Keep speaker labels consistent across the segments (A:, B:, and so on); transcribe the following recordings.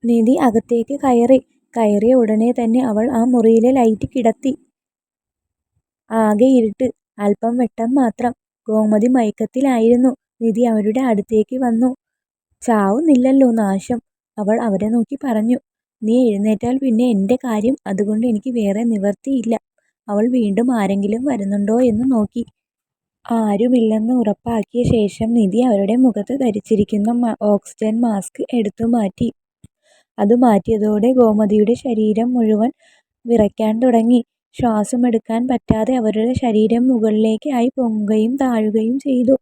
A: നിധി അകത്തേക്ക് കയറിയ ഉടനെ തന്നെ അവൾ ആ മുറിയിലെ ലൈറ്റ് കിടത്തി. ആകെ ഇരുട്ട്, അല്പം വെട്ടം മാത്രം. ഗോമതി മയക്കത്തിലായിരുന്നു. നിധി അവരുടെ അടുത്തേക്ക് വന്നു. ചാവുന്നില്ലല്ലോ നാശം, അവൾ അവരെ നോക്കി പറഞ്ഞു. നീ എഴുന്നേറ്റാൽ പിന്നെ എൻ്റെ കാര്യം, അതുകൊണ്ട് എനിക്ക് വേറെ നിവർത്തിയില്ല. അവൾ വീണ്ടും ആരെങ്കിലും വരുന്നുണ്ടോ എന്ന് നോക്കി. ആരുമില്ലെന്ന് ഉറപ്പാക്കിയ ശേഷം നിധി അവരുടെ മുഖത്ത് ധരിച്ചിരിക്കുന്ന ഓക്സിജൻ മാസ്ക് എടുത്തു മാറ്റി. അത് മാറ്റിയതോടെ ഗോമതിയുടെ ശരീരം മുഴുവൻ വിറയ്ക്കാൻ തുടങ്ങി. ശ്വാസമെടുക്കാൻ പറ്റാതെ അവരുടെ ശരീരം മുകളിലേക്ക് ആയി പൊങ്ങുകയും താഴുകയും ചെയ്തു.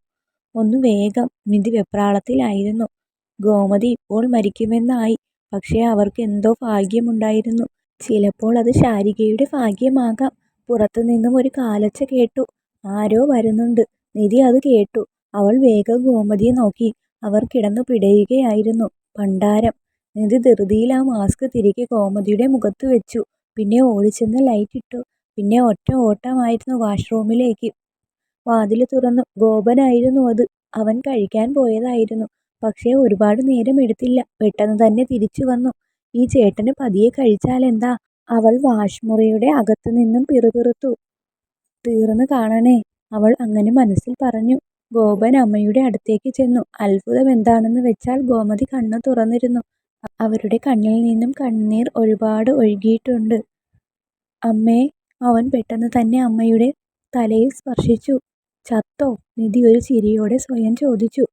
A: ഒന്ന് വേഗം, നിധി വെപ്രാളത്തിലായിരുന്നു. ഗോമതി ഇപ്പോൾ മരിക്കുമെന്നായി. പക്ഷേ അവർക്ക് എന്തോ ഭാഗ്യമുണ്ടായിരുന്നു. ചിലപ്പോൾ അത് ശാരികയുടെ ഭാഗ്യമാകാം. പുറത്തുനിന്നും ഒരു കാലൊച്ച കേട്ടു. ആരോ വരുന്നുണ്ട്. നിധി അത് കേട്ടു. അവൾ വേഗം ഗോമതിയെ നോക്കി. അവർ കിടന്നു പിടയുകയായിരുന്നു. പണ്ടാരം. നിധി ധൃതിയിൽ ആ മാസ്ക് തിരികെ ഗോമതിയുടെ മുഖത്ത് വെച്ചു. പിന്നെ ഓടിച്ചെന്ന് ലൈറ്റ് ഇട്ടു. പിന്നെ ഒറ്റ ഓട്ടമായിരുന്നു വാഷ്റൂമിലേക്ക്. വാതിൽ തുറന്നു. ഗോപനായിരുന്നു അത്. അവൻ കഴിക്കാൻ പോയതായിരുന്നു. പക്ഷേ ഒരുപാട് നേരം എടുത്തില്ല. പെട്ടെന്ന് തന്നെ തിരിച്ചു വന്നു. ഈ ചേട്ടന് പതിയെ കഴിച്ചാലെന്താ? അവൾ വാഷ്മുറിയുടെ അകത്തു നിന്നും പിറുപിറുത്തു. തീർന്നു കാണണേ, അവൾ അങ്ങനെ മനസ്സിൽ പറഞ്ഞു. ഗോപൻ അമ്മയുടെ അടുത്തേക്ക് ചെന്നു. അത്ഭുതം എന്താണെന്ന് വെച്ചാൽ ഗോമതി കണ്ണു തുറന്നിരുന്നു. അവരുടെ കണ്ണിൽ നിന്നും കണ്ണീർ ഒരുപാട് ഒഴുകിയിട്ടുണ്ട്. അമ്മേ, അവൻ പെട്ടെന്ന് തന്നെ അമ്മയുടെ തലയിൽ സ്പർശിച്ചു. ചത്തോ? നിധി ഒരു ചിരിയോടെ സ്വയം ചോദിച്ചു.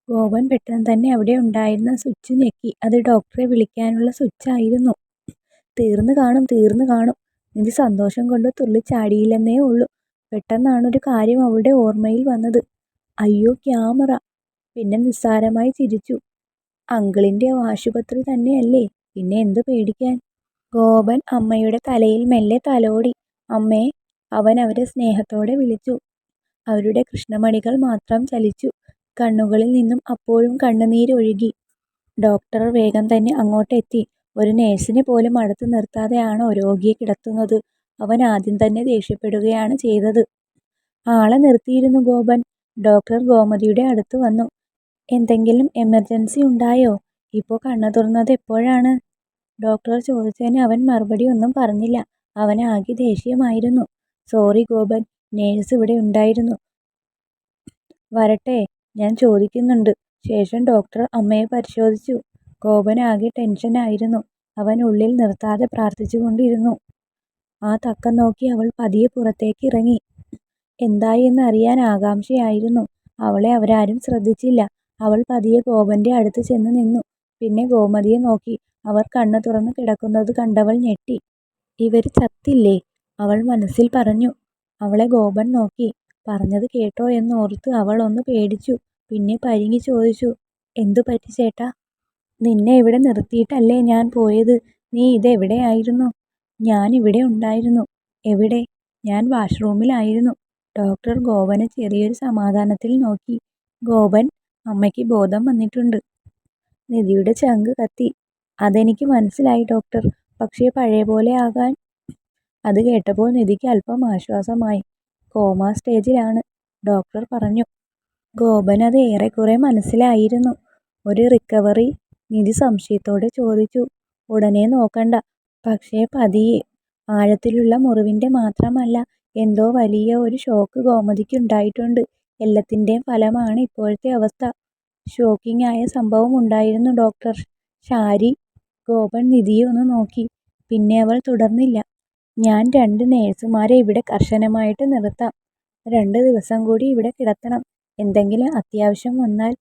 A: ഗോപൻ പെട്ടെന്ന് തന്നെ അവിടെ ഉണ്ടായിരുന്ന സ്വിച്ച് ഞെക്കി. അത് ഡോക്ടറെ വിളിക്കാനുള്ള സ്വിച്ചായിരുന്നു. തീർന്നു കാണും. നിധി സന്തോഷം കൊണ്ട് തുള്ളിച്ചാടിയില്ലെന്നേ ഉള്ളൂ. പെട്ടെന്നാണൊരു കാര്യം അവളുടെ ഓർമ്മയിൽ വന്നത്. അയ്യോ, ക്യാമറ. പിന്നെ നിസ്സാരമായി ചിരിച്ചു. അങ്കിളിന്റെ ആശുപത്രി തന്നെയല്ലേ, പിന്നെ എന്ത് പേടിക്കാൻ? ഗോപൻ അമ്മയുടെ തലയിൽ മെല്ലെ തലോടി. അമ്മേ, അവൻ അവരെ സ്നേഹത്തോടെ വിളിച്ചു. അവരുടെ കൃഷ്ണമണികൾ മാത്രം ചലിച്ചു. കണ്ണുകളിൽ നിന്നും അപ്പോഴും കണ്ണുനീരൊഴുകി. ഡോക്ടർ വേഗം തന്നെ അങ്ങോട്ടെത്തി. ഒരു നേഴ്സിനെ പോലും അടുത്ത് നിർത്താതെയാണോ രോഗിയെ കിടത്തുന്നത്? അവൻ ആദ്യം തന്നെ ദേഷ്യപ്പെടുകയാണ് ചെയ്തത്. ആളെ നിർത്തിയിരുന്നു ഗോപൻ. ഡോക്ടർ ഗോമതിയുടെ അടുത്ത് വന്നു. എന്തെങ്കിലും എമർജൻസി ഉണ്ടായോ? ഇപ്പോൾ കണ്ണു തുറന്നത് എപ്പോഴാണ്? ഡോക്ടർ ചോദിച്ചതിന് അവൻ മറുപടി ഒന്നും പറഞ്ഞില്ല. അവന് ആകെ ദേഷ്യമായിരുന്നു. സോറി ഗോപൻ, നേഴ്സ് ഇവിടെ ഉണ്ടായിരുന്നു. വരട്ടെ, ഞാൻ ചോദിക്കുന്നുണ്ട്. ശേഷം ഡോക്ടർ അമ്മയെ പരിശോധിച്ചു. ഗോപൻ ആകെ ടെൻഷനായിരുന്നു. അവൻ ഉള്ളിൽ നിർത്താതെ പ്രാർത്ഥിച്ചുകൊണ്ടിരുന്നു. ആ തക്കം നോക്കി അവൾ പതിയെ പുറത്തേക്ക് ഇറങ്ങി. എന്തായി എന്ന് അറിയാൻ ആകാംക്ഷയായിരുന്നു. അവളെ അവരാരും ശ്രദ്ധിച്ചില്ല. അവൾ പതിയെ ഗോപന്റെ അടുത്ത് ചെന്ന് നിന്നു. പിന്നെ ഗോമതിയെ നോക്കി. അവർ കണ്ണു തുറന്ന് കിടക്കുന്നത് കണ്ടവൾ ഞെട്ടി. ഇവര് ചത്തില്ലേ? അവൾ മനസ്സിൽ പറഞ്ഞു. അവളെ ഗോപൻ നോക്കി. പറഞ്ഞത് കേട്ടോ എന്നോർത്ത് അവൾ ഒന്ന് പേടിച്ചു. പിന്നെ പരുങ്ങി ചോദിച്ചു, എന്തു പറ്റി ചേട്ടാ? നിന്നെ ഇവിടെ നിർത്തിയിട്ടല്ലേ ഞാൻ പോയത്. നീ ഇതെവിടെയായിരുന്നു? ഞാൻ ഇവിടെ ഉണ്ടായിരുന്നു. എവിടെ? ഞാൻ വാഷ്റൂമിലായിരുന്നു. ഡോക്ടർ ഗോപനെ ചെറിയൊരു സമാധാനത്തിൽ നോക്കി. ഗോപൻ, അമ്മയ്ക്ക് ബോധം വന്നിട്ടുണ്ട്. നിധിയുടെ ചങ്ക് കത്തി. അതെനിക്ക് മനസ്സിലായി ഡോക്ടർ. പക്ഷേ പഴയ പോലെ ആകാൻ. അത് കേട്ടപ്പോൾ നിധിക്ക് അല്പം ആശ്വാസമായി. കോമ സ്റ്റേജിലാണ്, ഡോക്ടർ പറഞ്ഞു. ഗോപൻ അത് ഏറെക്കുറെ മനസ്സിലായിരുന്നു. ഒരു റിക്കവറി? നിധി സംശയത്തോടെ ചോദിച്ചു. ഉടനെ നോക്കണ്ട, പക്ഷേ പതിയെ. ആഴത്തിലുള്ള മുറിവിന്റെ മാത്രമല്ല, എന്തോ വലിയ ഒരു ഷോക്ക് ഗോമതിക്ക് ഉണ്ടായിട്ടുണ്ട്. എല്ലാത്തിൻ്റെയും ഫലമാണ് ഇപ്പോഴത്തെ അവസ്ഥ. ഷോക്കിംഗ് ആയ സംഭവം ഉണ്ടായിരുന്നു ഡോക്ടർ. ശാരി. ഗോപൻ നിധിയെ ഒന്ന് നോക്കി. പിന്നെ അവൾ തുടർന്നില്ല. ഞാൻ 2 നേഴ്സുമാരെ ഇവിടെ കർശനമായിട്ട് നിർത്താം. 2 ദിവസം കൂടി ഇവിടെ കിടത്തണം. എന്തെങ്കിലും അത്യാവശ്യം വന്നാൽ.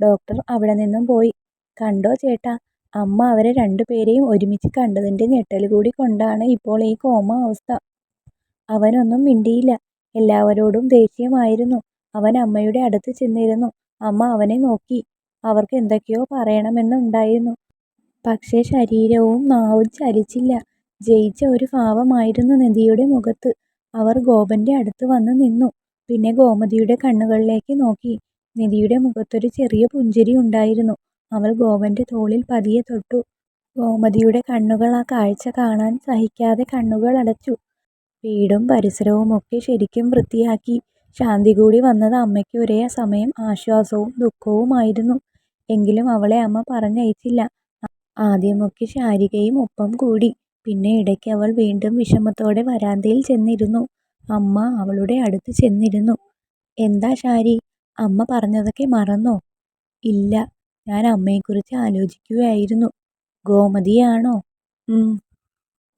A: ഡോക്ടർ അവിടെ നിന്നും പോയി. കണ്ടോ ചേട്ടാ, അമ്മ അവരെ 2 പേരെയും ഒരുമിച്ച് കണ്ടതിന്റെ ഞെട്ടൽ കൂടി കൊണ്ടാണ് ഇപ്പോൾ ഈ കോമ അവസ്ഥ. അവനൊന്നും മിണ്ടിയില്ല. എല്ലാവരോടും ദേഷ്യമായിരുന്നു. അവൻ അമ്മയുടെ അടുത്ത് ചെന്നിരുന്നു. അമ്മ അവനെ നോക്കി. അവർക്ക് എന്തൊക്കെയോ പറയണമെന്നുണ്ടായിരുന്നു. പക്ഷേ ശരീരവും നാവും ചലിച്ചില്ല. ജയിച്ച ഒരു ഭാവമായിരുന്നു നിധിയുടെ മുഖത്ത്. അവർ ഗോപന്റെ അടുത്ത് വന്ന് നിന്നു. പിന്നെ ഗോമതിയുടെ കണ്ണുകളിലേക്ക് നോക്കി. നിധിയുടെ മുഖത്തൊരു ചെറിയ പുഞ്ചിരി ഉണ്ടായിരുന്നു. അവൾ ഗോപന്റെ തോളിൽ പതിയെ തൊട്ടു. ഗോമതിയുടെ കണ്ണുകൾ ആ കാഴ്ച കാണാൻ സഹിക്കാതെ കണ്ണുകൾ അടച്ചു. വീടും പരിസരവും ഒക്കെ ശരിക്കും വൃത്തിയാക്കി. ശാന്തി കൂടി വന്നത് അമ്മയ്ക്ക് ഒരേ സമയം ആശ്വാസവും ദുഃഖവുമായിരുന്നു. എങ്കിലും അവളെ അമ്മ പറഞ്ഞയച്ചില്ല. ആദ്യമൊക്കെ ശാരികയും ഒപ്പം കൂടി. പിന്നെ ഇടയ്ക്ക് അവൾ വീണ്ടും വിഷമത്തോടെ വരാന്തയിൽ ചെന്നിരുന്നു. അമ്മ അവളുടെ അടുത്ത് ചെന്നിരുന്നു. എന്താ ശാരി, അമ്മ പറഞ്ഞതൊക്കെ മറന്നോ? ഇല്ല, ഞാൻ അമ്മയെക്കുറിച്ച് ആലോചിക്കുകയായിരുന്നു. ഗോമതിയാണോ?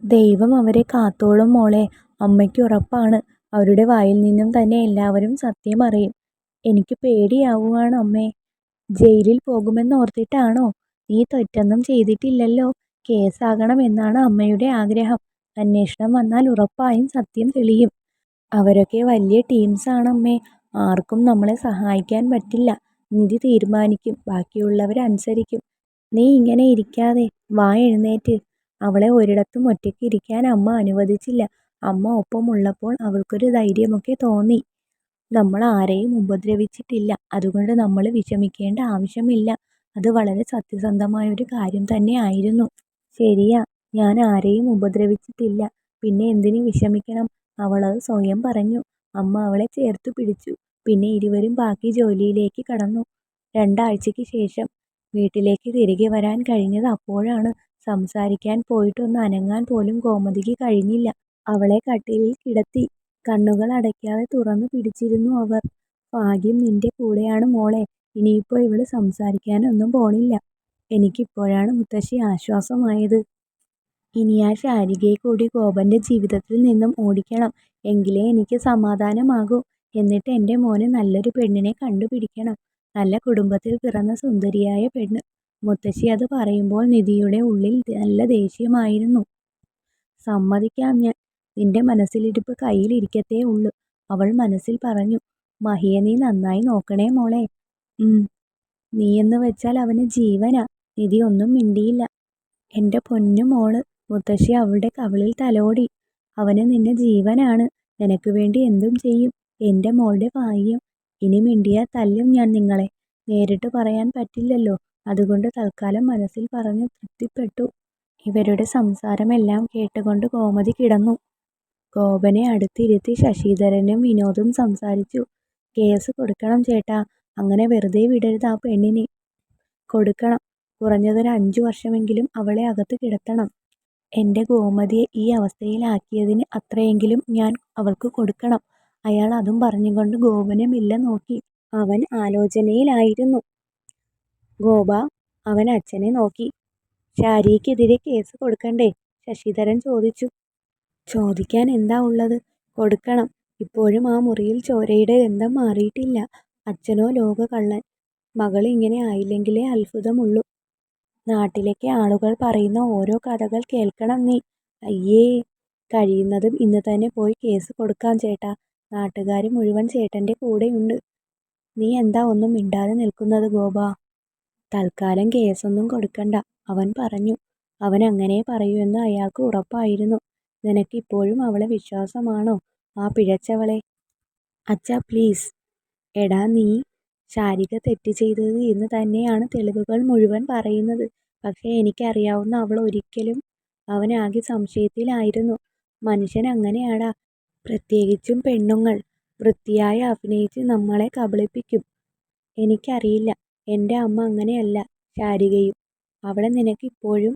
A: ദൈവം അവരെ കാത്തോളും മോളെ. അമ്മയ്ക്ക് ഉറപ്പാണ്, അവരുടെ വായിൽ നിന്നും തന്നെ എല്ലാവരും സത്യം അറിയും. എനിക്ക് പേടിയാവുകയാണ് അമ്മേ. ജയിലിൽ പോകുമെന്നോർത്തിട്ടാണോ? നീ തെറ്റൊന്നും ചെയ്തിട്ടില്ലല്ലോ. കേസാകണമെന്നാണ് അമ്മയുടെ ആഗ്രഹം. അന്വേഷണം വന്നാൽ ഉറപ്പായും സത്യം തെളിയും. അവരൊക്കെ വലിയ ടീംസാണമ്മേ. ആർക്കും നമ്മളെ സഹായിക്കാൻ പറ്റില്ല. നിധി തീരുമാനിക്കും, ബാക്കിയുള്ളവരനുസരിക്കും. നീ ഇങ്ങനെ ഇരിക്കാതെ വാ, എഴുന്നേറ്റ്. അവളെ ഒരിടത്തും ഒറ്റയ്ക്ക് ഇരിക്കാൻ അമ്മ അനുവദിച്ചില്ല. അമ്മ ഒപ്പമുള്ളപ്പോൾ അവൾക്കൊരു ധൈര്യമൊക്കെ തോന്നി. നമ്മൾ ആരെയും ഉപദ്രവിച്ചിട്ടില്ല, അതുകൊണ്ട് നമ്മൾ വിഷമിക്കേണ്ട ആവശ്യമില്ല. അത് വളരെ സത്യസന്ധമായ ഒരു കാര്യം തന്നെ ആയിരുന്നു. ശരിയാ, ഞാൻ ആരെയും ഉപദ്രവിച്ചിട്ടില്ല, പിന്നെ എന്തിന് വിഷമിക്കണം? അവളത് സ്വയം പറഞ്ഞു. അമ്മ അവളെ ചേർത്തു പിടിച്ചു. പിന്നെ ഇരുവരും ബാക്കി ജോലിയിലേക്ക് കടന്നു. 2 ആഴ്ചയ്ക്ക് ശേഷം വീട്ടിലേക്ക് തിരികെ വരാൻ കഴിഞ്ഞത് അപ്പോഴാണ്. സംസാരിക്കാൻ പോയിട്ടൊന്ന് അനങ്ങാൻ പോലും ഗോമതിക്ക് കഴിഞ്ഞില്ല. അവളെ കട്ടിലിൽ കിടത്തി കണ്ണുകൾ അടയ്ക്കാതെ തുറന്നു പിടിച്ചിരുന്നു അവർ. ഭാഗ്യം നിന്റെ കൂടെയാണ് മോളെ. ഇനിയിപ്പോൾ ഇവള് സംസാരിക്കാനൊന്നും പോണില്ല. എനിക്കിപ്പോഴാണ് മുത്തശ്ശി ആശ്വാസമായത്. ഇനി ആ ശാരികയെ കൂടി ഗോപന്റെ ജീവിതത്തിൽ നിന്നും ഓടിക്കണം. എങ്കിലേ എനിക്ക് സമാധാനമാകൂ. എന്നിട്ട് എൻ്റെ മോന് നല്ലൊരു പെണ്ണിനെ കണ്ടുപിടിക്കണം. നല്ല കുടുംബത്തിൽ പിറന്ന സുന്ദരിയായ പെണ്ണ്. മുത്തശ്ശി അത് പറയുമ്പോൾ നിധിയുടെ ഉള്ളിൽ നല്ല ദേഷ്യമായിരുന്നു. സമ്മതിക്കാം ഞാൻ. നിന്റെ മനസ്സിലിരിപ്പ് കയ്യിലിരിക്കത്തേ ഉള്ളൂ, അവൾ മനസ്സിൽ പറഞ്ഞു. മഹിയെ നീ നന്നായി നോക്കണേ മോളെ. നീയെന്ന് വെച്ചാൽ അവന് ജീവനാ. നിധി ഒന്നും മിണ്ടിയില്ല. എൻ്റെ പൊന്നു മോള്. മുത്തശ്ശി അവളുടെ കവിളിൽ തലോടി. അവന് നിന്നെ ജീവനാണ്. നിനക്ക് വേണ്ടി എന്തും ചെയ്യും. എൻ്റെ മോളുടെ ഭാഗ്യം. ഇനി മിണ്ടിയാൽ തല്ലും ഞാൻ നിങ്ങളെ. നേരിട്ട് പറയാൻ പറ്റില്ലല്ലോ, അതുകൊണ്ട് തൽക്കാലം മനസ്സിൽ പറഞ്ഞു തൃപ്തിപ്പെട്ടു. ഇവരുടെ സംസാരമെല്ലാം കേട്ടുകൊണ്ട് ഗോമതി കിടന്നു. ഗോപനെ അടുത്തിരുത്തി ശശിധരനും വിനോദും സംസാരിച്ചു. കേസ് കൊടുക്കണം ചേട്ടാ. അങ്ങനെ വെറുതെ വിടരുത് ആ പെണ്ണിനെ. കൊടുക്കണം. കുറഞ്ഞതൊരു 5 വർഷമെങ്കിലും അവളെ അകത്ത് കിടത്തണം. എൻ്റെ ഗോമതിയെ ഈ അവസ്ഥയിലാക്കിയതിന് അത്രയെങ്കിലും ഞാൻ അവൾക്ക് കൊടുക്കണം. അയാൾ അതും പറഞ്ഞുകൊണ്ട് ഗോപനെ മെല്ലെ നോക്കി. അവൻ ആലോചനയിലായിരുന്നു. ഗോപ അവൻ അച്ഛനെ നോക്കി. ശാരിക്കെതിരെ കേസ് കൊടുക്കണ്ടേ? ശശിധരൻ ചോദിച്ചു. ചോദിക്കാൻ എന്താ ഉള്ളത്? കൊടുക്കണം. ഇപ്പോഴും ആ മുറിയിൽ ചോരയുടെ ഗന്ധം മാറിയിട്ടില്ല. അച്ഛനോ ലോകകള്ളൻ. മകൾ ഇങ്ങനെ ആയില്ലെങ്കിലേ അത്ഭുതമുള്ളൂ. നാട്ടിലേക്ക് ആളുകൾ പറയുന്ന ഓരോ കഥകൾ കേൾക്കണം നീ. അയ്യേ, കഴിയുന്നതും ഇന്ന് തന്നെ പോയി കേസ് കൊടുക്കാം ചേട്ടാ. നാട്ടുകാർ മുഴുവൻ ചേട്ടൻ്റെ കൂടെയുണ്ട്. നീ എന്താ ഒന്നും മിണ്ടാതെ നിൽക്കുന്നത് ഗോപ? തൽക്കാലം കേസൊന്നും കൊടുക്കണ്ട, അവൻ പറഞ്ഞു. അവൻ അങ്ങനെ പറയൂ എന്ന് അയാൾക്ക് ഉറപ്പായിരുന്നു. നിനക്ക് ഇപ്പോഴും അവളെ വിശ്വാസമാണോ, ആ പിഴച്ചവളെ? അച്ഛാ പ്ലീസ്. എടാ നീ, ശാരിക തെറ്റ് ചെയ്തത് എന്ന് തന്നെയാണ് തെളിവുകൾ മുഴുവൻ പറയുന്നത്. പക്ഷേ എനിക്കറിയാവുന്ന അവൾ ഒരിക്കലും. അവനാകെ സംശയത്തിലായിരുന്നു. മനുഷ്യൻ അങ്ങനെയാടാ, പ്രത്യേകിച്ചും പെണ്ണുങ്ങൾ. വൃത്തിയായി അഭിനയിച്ച് നമ്മളെ കബളിപ്പിക്കും. എനിക്കറിയില്ല, എൻ്റെ അമ്മ അങ്ങനെയല്ല. ശാരികയും. അവളെ നിനക്ക് ഇപ്പോഴും.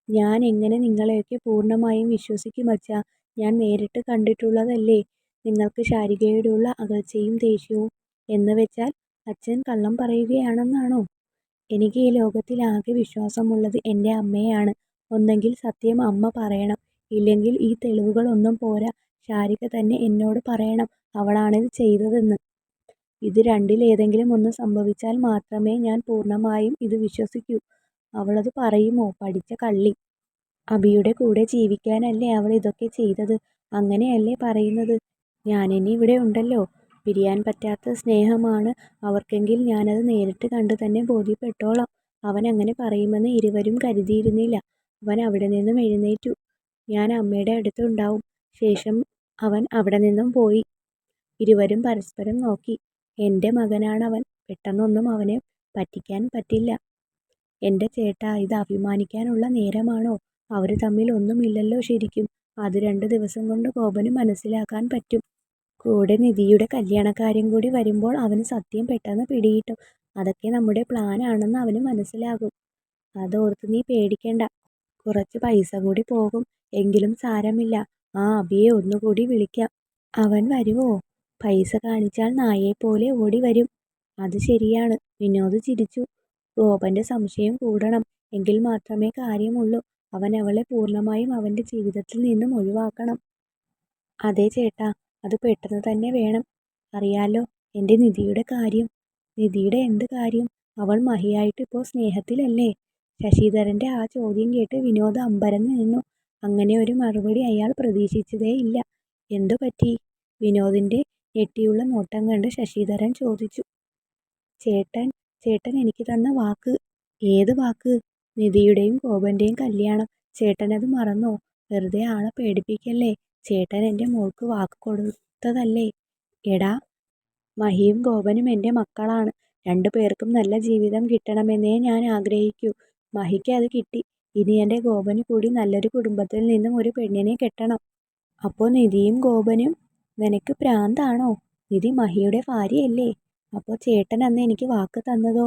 A: ഞാൻ എങ്ങനെ നിങ്ങളെയൊക്കെ പൂർണ്ണമായും വിശ്വസിക്കും അച്ഛാ? ഞാൻ നേരിട്ട് കണ്ടിട്ടുള്ളതല്ലേ. നിങ്ങൾക്ക് ശാരികയോടുള്ള അകൽച്ചയും ദേഷ്യവും. എന്ന് വെച്ചാൽ അച്ഛൻ കള്ളം പറയുകയാണെന്നാണോ? എനിക്ക് ഈ ലോകത്തിൽ ആകെ വിശ്വാസമുള്ളത് എൻ്റെ അമ്മയെയാണ്. ഒന്നെങ്കിൽ സത്യം അമ്മ പറയണം, ഇല്ലെങ്കിൽ ഈ തെളിവുകളൊന്നും പോരാ, ശാരിക തന്നെ എന്നോട് പറയണം അവളാണിത് ചെയ്തതെന്ന്. ഇത് രണ്ടിലേതെങ്കിലും ഒന്ന് സംഭവിച്ചാൽ മാത്രമേ ഞാൻ പൂർണ്ണമായും ഇത് വിശ്വസിക്കൂ. അവളത് പറയുമോ? പഠിച്ച കള്ളി. അഭിയുടെ കൂടെ ജീവിക്കാനല്ലേ അവൾ ഇതൊക്കെ ചെയ്തത്. അങ്ങനെയല്ലേ പറയുന്നത്? ഞാനിനി ഇവിടെ ഉണ്ടല്ലോ. പിരിയാൻ പറ്റാത്ത സ്നേഹമാണ് അവർക്കെങ്കിൽ ഞാനത് നേരിട്ട് കണ്ട് തന്നെ ബോധ്യപ്പെട്ടോളാം. അവൻ അങ്ങനെ പറയുമെന്ന് ഇരുവരും കരുതിയിരുന്നില്ല. അവൻ അവിടെ നിന്നും എഴുന്നേറ്റു. ഞാൻ അമ്മയുടെ അടുത്ത് ഉണ്ടാവും. ശേഷം അവൻ അവിടെ നിന്നും പോയി. ഇരുവരും പരസ്പരം നോക്കി. എൻ്റെ മകനാണവൻ. പെട്ടെന്നൊന്നും അവനെ പറ്റിക്കാൻ പറ്റില്ല. എൻ്റെ ചേട്ടാ, ഇത് അഭിമാനിക്കാനുള്ള നേരമാണോ? അവർ തമ്മിൽ ഒന്നുമില്ലല്ലോ ശരിക്കും. അത് 2 ദിവസം കൊണ്ട് ഗോപന് മനസ്സിലാക്കാൻ പറ്റും. കൂടെ നിധിയുടെ കല്യാണക്കാര്യം കൂടി വരുമ്പോൾ അവന് സത്യം പെട്ടെന്ന് പിടികിട്ടും. അതൊക്കെ നമ്മുടെ പ്ലാൻ ആണെന്ന് അവന് മനസ്സിലാകും. അതോർത്ത് നീ പേടിക്കണ്ട. കുറച്ച് പൈസ കൂടി പോകും. എങ്കിലും സാരമില്ല. ആ അബിയെ ഒന്നുകൂടി വിളിക്കാം. അവൻ വരുവോ? പൈസ കാണിച്ചാൽ നായയെപ്പോലെ ഓടി വരും. അത് ശരിയാണ്. വിനോദ് ചിരിച്ചു. ഗോപന്റെ സംശയം കൂടണം. എങ്കിൽ മാത്രമേ കാര്യമുള്ളൂ. അവൻ അവളെ പൂർണ്ണമായും അവന്റെ ജീവിതത്തിൽ നിന്നും ഒഴിവാക്കണം. അതെ ചേട്ടാ, അത് പെട്ടെന്ന് തന്നെ വേണം. അറിയാലോ, എൻ്റെ നിധിയുടെ കാര്യം. നിധിയുടെ എന്ത് കാര്യം? അവൾ മഹിയായിട്ട് ഇപ്പോൾ സ്നേഹത്തിലല്ലേ? ശശിധരന്റെ ആ ചോദ്യം കേട്ട് വിനോദ് അമ്പരന്ന് നിന്നു. അങ്ങനെ ഒരു മറുപടി അയാൾ പ്രതീക്ഷിച്ചതേയില്ല. എന്തു പറ്റി? വിനോദിന്റെ ഞെട്ടിയുള്ള നോട്ടം കണ്ട് ശശിധരൻ ചോദിച്ചു. ചേട്ടൻ ചേട്ടൻ എനിക്ക് തന്ന വാക്ക്. ഏത് വാക്ക്? നിധിയുടെയും ഗോപന്റെയും കല്യാണം. ചേട്ടനത് മറന്നോ? വെറുതെ ആളെ പേടിപ്പിക്കല്ലേ. ചേട്ടൻ എൻ്റെ മോൾക്ക് വാക്ക് കൊടുത്തതല്ലേ. എടാ, മഹിയും ഗോപനും എൻ്റെ മക്കളാണ്. രണ്ടു പേർക്കും നല്ല ജീവിതം കിട്ടണമെന്നേ ഞാൻ ആഗ്രഹിക്കൂ. മഹിക്ക് അത് കിട്ടി. ഇനി എൻ്റെ ഗോപന് കൂടി നല്ലൊരു കുടുംബത്തിൽ നിന്നും ഒരു പെണ്ണിനെ കെട്ടണം. അപ്പോൾ നിധിയും ഗോപനും? നിനക്ക് പ്രാന്താണോ? നിധി മഹിയുടെ ഭാര്യയല്ലേ? അപ്പോൾ ചേട്ടൻ അന്ന് എനിക്ക് വാക്ക് തന്നതോ?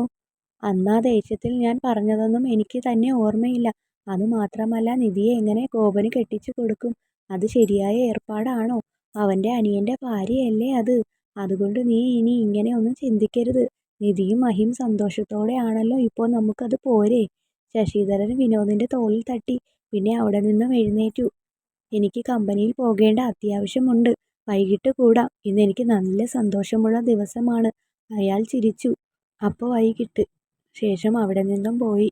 A: അന്നാ ദേഷ്യത്തിൽ ഞാൻ പറഞ്ഞതൊന്നും എനിക്ക് തന്നെ ഓർമ്മയില്ല. അതുമാത്രമല്ല, നിധിയെ എങ്ങനെ ഗോപന് കെട്ടിച്ചു കൊടുക്കും? അത് ശരിയായ ഏർപ്പാടാണോ? അവൻ്റെ അനിയൻ്റെ ഭാര്യയല്ലേ അത്. അതുകൊണ്ട് നീ ഇനി ഇങ്ങനെ ഒന്നും ചിന്തിക്കരുത്. നിധിയും മഹിയും സന്തോഷത്തോടെ ആണല്ലോ ഇപ്പോൾ. നമുക്കത് പോരെ? ശശിധരൻ വിനോദിന്റെ തോളിൽ തട്ടി. പിന്നെ അവിടെ നിന്നും എഴുന്നേറ്റു. എനിക്ക് കമ്പനിയിൽ പോകേണ്ട അത്യാവശ്യമുണ്ട്. വൈകിട്ട് കൂടാം. ഇന്ന് എനിക്ക് നല്ല സന്തോഷമുള്ള ദിവസമാണ്. അയാൾ ചിരിച്ചു. അപ്പോൾ വൈകിട്ട് ശേഷം അവിടെ നിന്നും പോയി.